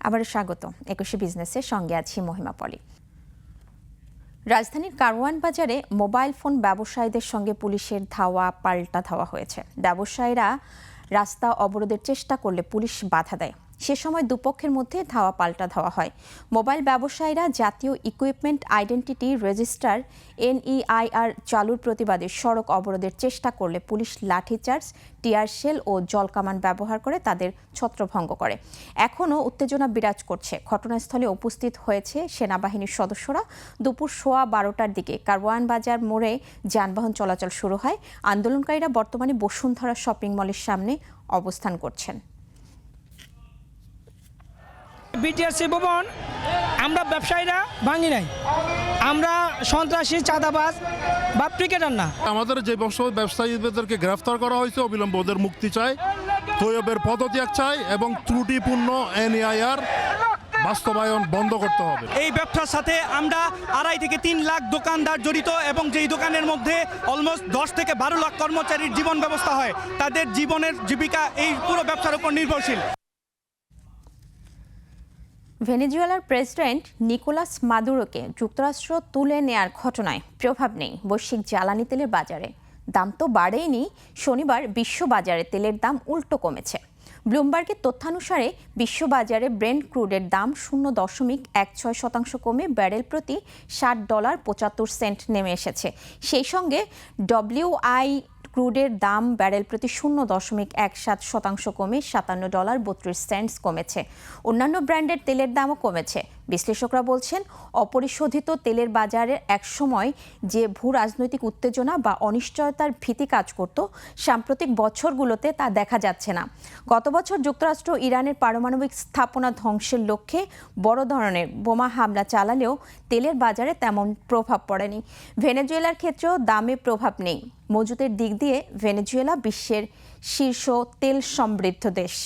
আবার স্বাগত 21 বিজনেসের সঙ্গে আছি মহিমা পলি। রাজধানীর কারওয়ান বাজারে মোবাইল ফোন ব্যবসায়ীদের সঙ্গে পুলিশের ধাওয়া পাল্টা ধাওয়া হয়েছে। ব্যবসায়ীরা রাস্তা অবরোধের চেষ্টা করলে পুলিশ বাধা দেয়। সে সময় দুপক্ষের মধ্যে ধাওয়া পাল্টা ধাওয়া হয়। মোবাইল ব্যবসায়ীরা জাতীয় ইকুইপমেন্ট আইডেন্টিটি রেজিস্টার NEIR চালুর প্রতিবাদে সড়ক অবরোধের চেষ্টা করলে পুলিশ লাঠিচার্জ, টিয়ার শেল ও জলকামান ব্যবহার করে তাদের ছত্রভঙ্গ করে। এখনও উত্তেজনা বিরাজ করছে। ঘটনাস্থলে উপস্থিত হয়েছে সেনাবাহিনীর সদস্যরা। দুপুর 12:15টার দিকে কারওয়ান বাজার মোড়ে যানবাহন চলাচল শুরু হয়। আন্দোলনকারীরা বর্তমানে বসুন্ধরা শপিং মলের সামনে অবস্থান করছেন। বিটিআরসি ভবন আমরা ব্যবসায়ীরা ভাঙি নাই, আমরা সন্ত্রাসী, চাঁদাবাজ বা ক্রিকেটার না। আমাদের যে ব্যবসায়ীদেরকে গ্রেফতার করা হয়েছে অবিলম্বে ওদের মুক্তি চাই, তৈয়বের পদত্যাগ চাই এবং ত্রুটিপূর্ণ NEIR বাস্তবায়ন বন্ধ করতে হবে। এই ব্যবসার সাথে আমরা 2.5 থেকে 3 লাখ দোকানদার জড়িত এবং যেই দোকানের মধ্যে অলমোস্ট 10 থেকে 12 লাখ কর্মচারীর জীবন ব্যবস্থা হয়, তাদের জীবনের জীবিকা এই পুরো ব্যবসার উপর নির্ভরশীল। ভেনেজুয়েলার প্রেসিডেন্ট নিকোলাস মাদুরোকে যুক্তরাষ্ট্র তুলে নেয়ার ঘটনায় প্রভাব নেই বৈশ্বিক জ্বালানি তেলের বাজারে। দাম তো বাড়েইনি, শনিবার বিশ্ববাজারে তেলের দাম উল্টো কমেছে। ব্লুমবার্গের তথ্যানুসারে বিশ্ববাজারে ব্রেন্ট ক্রুডের দাম 0.16% কমে ব্যারেল প্রতি $60.75 নেমে এসেছে। সেই সঙ্গে WI ক্রুডের দাম ব্যারেল প্রতি 0.17% কমে $57.32 কমেছে। অন্যান্য ব্র্যান্ডের তেলের দামও কমেছে। বিশ্লেষকরা বলছেন, অপরিশোধিত তেলের বাজারে একসময় যে ভূ রাজনৈতিক উত্তেজনা বা অনিশ্চয়তার ভীতি কাজ করত, সাম্প্রতিক বছরগুলোতে তা দেখা যাচ্ছে না। গত বছর যুক্তরাষ্ট্র ইরানের পারমাণবিক স্থাপনা ধ্বংসের লক্ষ্যে বড় ধরনের বোমা হামলা চালালেও তেলের বাজারে তেমন প্রভাব পড়েনি। ভেনেজুয়েলার ক্ষেত্রেও দামে প্রভাব নেই। মজুতের দিক দিয়ে ভেনেজুয়েলা বিশ্বের শীর্ষ তেল সমৃদ্ধ দেশ।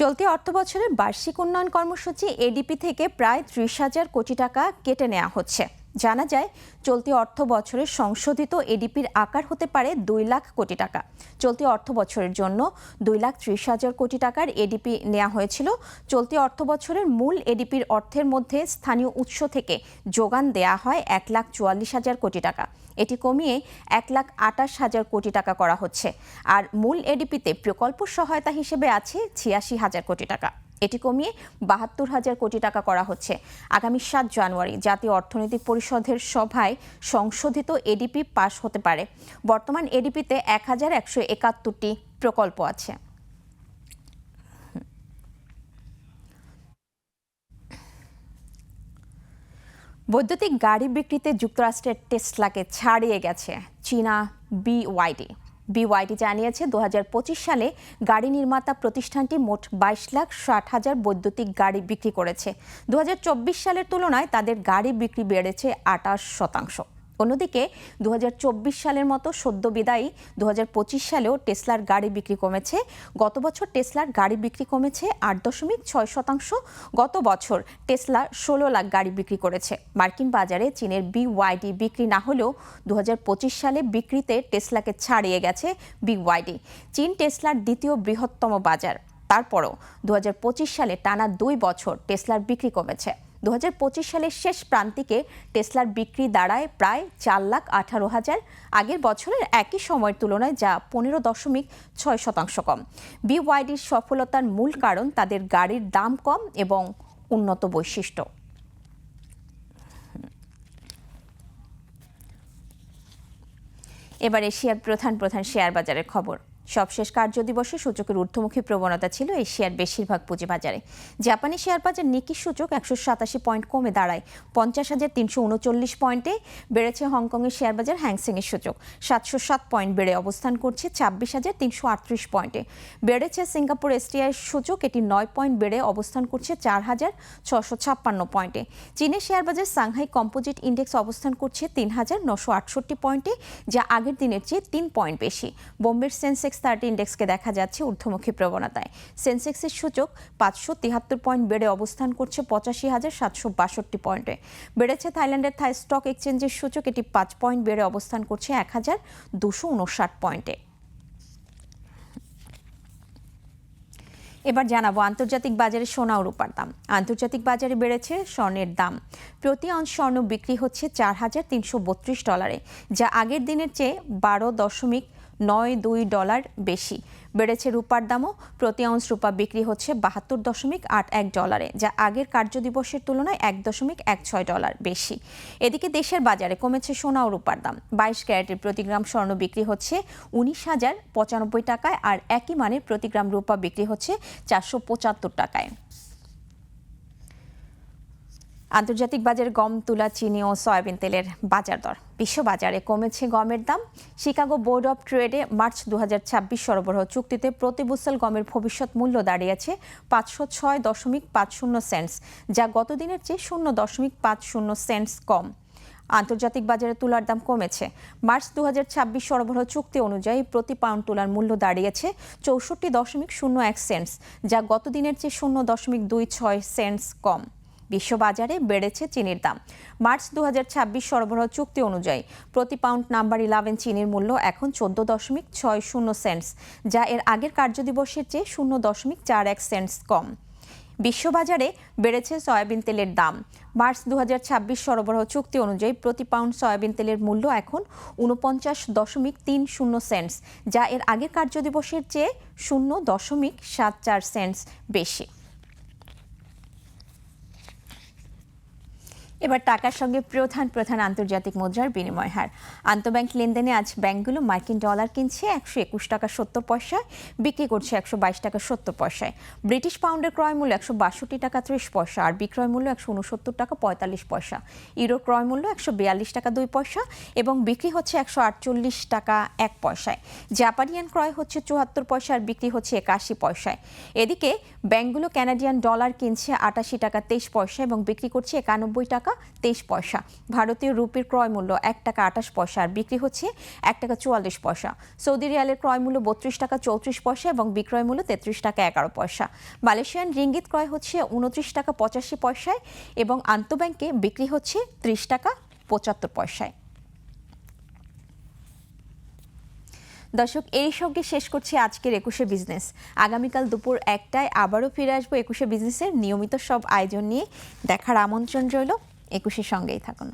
চলতি অর্থবছরের বার্ষিক উন্নয়ন কর্মসূচি ADP থেকে প্রায় 30,000 কোটি টাকা কেটে নেওয়া হচ্ছে। জানা যায়, চলতি অর্থ বছরের সংশোধিত ADPর আকার হতে পারে 2 লাখ কোটি টাকা। চলতি অর্থ বছরের জন্য 2,30,000 কোটি টাকার ADP নেওয়া হয়েছিল। চলতি অর্থ বছরের মূল ADPর অর্থের মধ্যে স্থানীয় উৎস থেকে যোগান দেয়া হয় 1,44,000 কোটি টাকা। এটি কমিয়ে 1,28,000 কোটি টাকা করা হচ্ছে। আর মূল ADPতে প্রকল্প সহায়তা হিসেবে আছে 86,000 কোটি টাকা। এটি কমিয়ে 72,000 কোটি টাকা করা হচ্ছে। আগামী 7 জানুয়ারি জাতীয় অর্থনৈতিক পরিষদের সভায় সংশোধিত ADP পাশ হতে পারে। বর্তমান ADPতে 1,171টি প্রকল্প আছে। বৈদ্যুতিক গাড়ি বিক্রিতে যুক্তরাষ্ট্রের টেসলাকে ছাড়িয়ে গেছে চীনা BYD জানিয়েছে 2025 সালে গাড়ি নির্মাতা প্রতিষ্ঠানটি মোট 22,60,000 বৈদ্যুতিক গাড়ি বিক্রি করেছে। 2024 সালের তুলনায় তাদের গাড়ি বিক্রি বেড়েছে 28%। অন্যদিকে 2024 সালের মতো সদ্য বিদায়ী 2025 সালেও টেসলার গাড়ি বিক্রি কমেছে। গত বছর টেসলার গাড়ি বিক্রি কমেছে 8.6%। গত বছর টেসলা 16 লাখ গাড়ি বিক্রি করেছে। মার্কিন বাজারে চীনের BYD বিক্রি না হলেও 2025 সালে বিক্রিতে টেসলাকে ছাড়িয়ে গেছে BYD। চীন টেসলার দ্বিতীয় বৃহত্তম বাজার। তারপরও 2025 সালে টানা 2 বছর টেসলার বিক্রি কমেছে। 2025 সালের শেষ প্রান্তিকে টেসলার বিক্রি দাঁড়ায় প্রায় 4,18,000, আগের বছরের একই সময়ের তুলনায়, যা 15.6% কম। BYDর সফলতার মূল কারণ তাদের গাড়ির দাম কম এবং উন্নত বৈশিষ্ট্য। এবার এশিয়ার প্রধান শেয়ার বাজারের খবর। সবশেষ কার্যদিবসে সূচকের ঊর্ধ্বমুখী প্রবণতা ছিল এশিয়ার বেশিরভাগ পুঁজিবাজারে। জাপানি শেয়ার বাজার নিকি সূচক 187 পয়েন্ট কমে দাঁড়ায় 50,339 পয়েন্টে। বেড়েছে হংকংয়ের শেয়ার বাজার হ্যাংসেংয়ের সূচক 707 পয়েন্ট বেড়ে অবস্থান করছে 26,338 পয়েন্টে। বেড়েছে সিঙ্গাপুর STI সূচক, এটি 9 পয়েন্ট বেড়ে অবস্থান করছে 4,656 পয়েন্টে। চীনের শেয়ার বাজার সাংহাই কম্পোজিট ইন্ডেক্স অবস্থান করছে 3,968 পয়েন্টে, যা আগের দিনের চেয়ে 3 পয়েন্ট বেশি। বোম্বের সেন্সেক্স 30 ইন্ডেক্সকে দেখা যাচ্ছে ঊর্ধ্বমুখী প্রবণতায়। সেন্সেক্সের সূচক 573 পয়েন্ট বেড়ে অবস্থান করছে 85,762 পয়েন্টে। বেড়েছে থাইল্যান্ডের থাই স্টক এক্সচেঞ্জের সূচক, এটি 5 পয়েন্ট বেড়ে অবস্থান করছে 1,259 পয়েন্টে। এবার জানাবো আন্তর্জাতিক বাজারে সোনা ও রূপার দাম। আন্তর্জাতিক বাজারে বেড়েছে স্বর্ণের দাম। প্রতি আউন্স স্বর্ণ বিক্রি হচ্ছে $4,332, যা আগের দিনের চেয়ে $12.92 বেশি। বেড়েছে রূপার দামও। প্রতি আউন্স রূপা বিক্রি হচ্ছে $72.81, যা আগের কার্যদিবসের তুলনায় $1.16 বেশি। এদিকে দেশের বাজারে কমেছে সোনা ও রূপার দাম। 22 ক্যারেটের প্রতি গ্রাম স্বর্ণ বিক্রি হচ্ছে 19,095 টাকায়, আর একই মানের প্রতি গ্রাম রূপা বিক্রি হচ্ছে 475 টাকায়। আন্তর্জাতিক বাজারে গম, তুলা, চিনি ও সয়াবিন তেলের বাজার দর। বিশ্ববাজারে কমেছে গমের দাম। শিকাগো বোর্ড অব ট্রেডে মার্চ 2026 সরবরাহ চুক্তিতে প্রতি বুসেল গমের ভবিষ্যৎ মূল্য দাঁড়িয়েছে 506.50 সেন্টস, যা গত দিনের চেয়ে 0.50 সেন্টস কম। আন্তর্জাতিক বাজারে তুলার দাম কমেছে। মার্চ 2026 সরবরাহ চুক্তি অনুযায়ী প্রতি পাউন্ড তুলার মূল্য দাঁড়িয়েছে 64.01 সেন্টস, যা গত দিনের চেয়ে 0.26 সেন্টস কম। বিশ্ববাজারে বেড়েছে চিনির দাম। মার্চ 2026 সরবরাহ চুক্তি অনুযায়ী প্রতি পাউন্ড নাম্বার 11 চিনির মূল্য এখন 14.60 সেন্টস, যা এর আগের কার্যদিবসের চেয়ে 0.41 সেন্টস কম। বিশ্ববাজারে বেড়েছে সয়াবিন তেলের দাম। মার্চ 2026 সরবরাহ চুক্তি অনুযায়ী প্রতি পাউন্ড সয়াবিন তেলের মূল্য এখন 49.30 সেন্টস, যা এর আগের কার্যদিবসের চেয়ে 0.74 সেন্টস বেশি। এবার টাকার সঙ্গে প্রধান আন্তর্জাতিক মুদ্রার বিনিময় হার। আন্তঃব্যাংক লেনদেনে আজ ব্যাংকগুলো মার্কিন ডলার কিনছে 121 টাকা 70 পয়সায়, বিক্রি করছে 122 টাকা 70 পয়সায়। ব্রিটিশ পাউন্ডের ক্রয় মূল্য 162 টাকা 30 পয়সা, আর বিক্রয় মূল্য 169 টাকা 45 পয়সা। ইউরো ক্রয় মূল্য 142 টাকা 2 পয়সা এবং বিক্রি হচ্ছে 148 টাকা 1 পয়সায়। জাপানি ইয়েন ক্রয় হচ্ছে 74 পয়সা আর বিক্রি হচ্ছে 81 পয়সায়। এদিকে ব্যাংকগুলো কানাডিয়ান ডলার কিনছে 88 টাকা 23 পয়সা এবং বিক্রি করছে 91 টাকা 23 পয়সা। ভারতীয় রুপির ক্রয় মূল্য 1 টাকা 28 পয়সা আর বিক্রি হচ্ছে 1 টাকা 44 পয়সা। সৌদি রিয়ালের ক্রয় মূল্য 32 টাকা 34 পয়সা এবং বিক্রয় মূল্য 33 টাকা 11 পয়সা। মালয়েশিয়ান রিঙ্গিত ক্রয় হচ্ছে 29 টাকা 85 পয়সায় এবং আন্তঃব্যাংকে বিক্রি হচ্ছে 30 টাকা 75 পয়সায়। দর্শক, এই সঙ্গে শেষ করছি আজকের 21শে বিজনেস। আগামীকাল দুপুর 1টায় আবারও ফিরে আসবো 21শে বিজনেসের নিয়মিত সব আয়োজন নিয়ে। দেখার আমন্ত্রণ রইল। 21শে সঙ্গেই থাকুন।